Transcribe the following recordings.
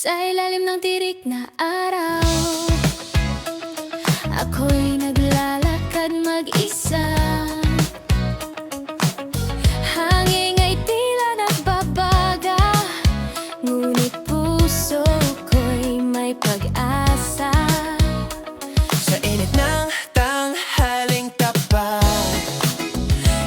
Sa ilalim ng tirik na araw, ako'y naglalakad mag-isa. Hangin ay tila nagbabaga, ngunit puso ko'y may pag-asa. Sa init ng tanghaling tapat,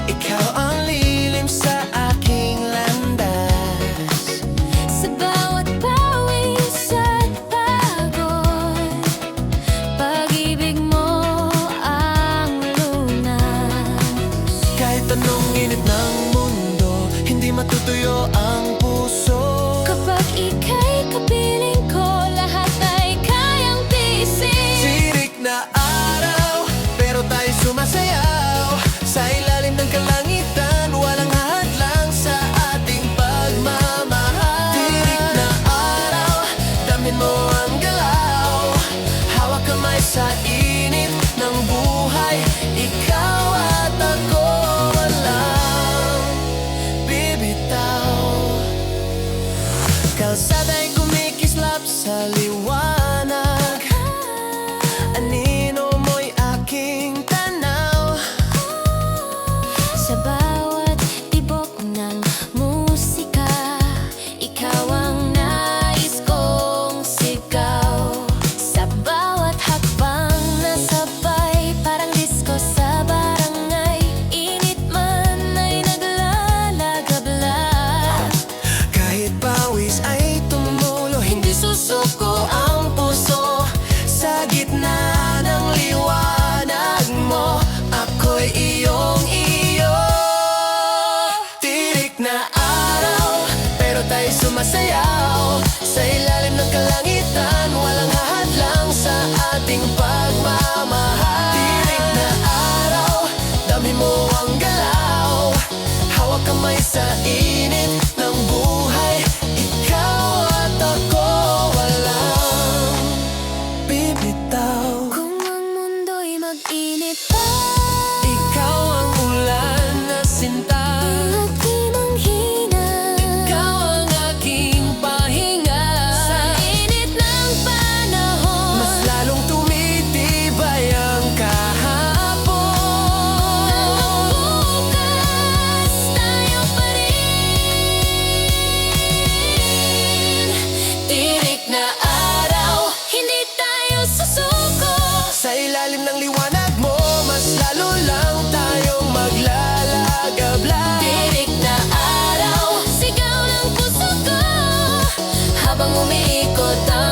ikaw ang lilim sa aking landas. Sa bawat pawis at pagod, pag-ibig mo ang lunas. Kahit anong init ng mundo, hindi matutuyo ang puso. Kapag ika'y kapiling ko, lahat ay kayang tiisin. Tirik na araw, pero tayo sumasayaw. Sa ilalim ng kalangitan, walang hadlang sa ating pagmamahal. Tirik na araw, damhin mo ang galaw. Hawak kamay sa init ng buhay. Ikaw at ako walang bibitaw. Kalsada'y kumikislap sa liwanag. Anino mo'y aking tanaw. Sa bawat tibok ng musika, ikaw ang nais kong sigaw. Sa bawat hakbang na sabay, parang disco sa barangay. Init man ay naglalagablab. Kahit pawis ay tumulo, hindi susuko ang puso. Sa gitna ng liwanag mo, ako'y iyong-iyo. Tirik na araw, pero tayo sumasayaw. Sa ilalim ng kalangitan, walang hahadlang sa ating pagmamahal. Tirik na araw, dami mo ang galaw. Hawak kamay sa init ng buhay. Ikaw at ako walang bibitaw. Kung ang mundo'y mag-init pa, Ikaw ang ulan na sinta. at di manghina, Ikaw ang aking pahinga. sa init ng panahon, Mas lalong tumitibay ang kahapon. bukas tayo pa rin. Tirik na araw, hindi tayo susuko. Sa ilalim ng liwanag mo, mas lalo lang tayong maglalagabla. Tirik na araw, sigaw ng puso ko, habang umiikot ang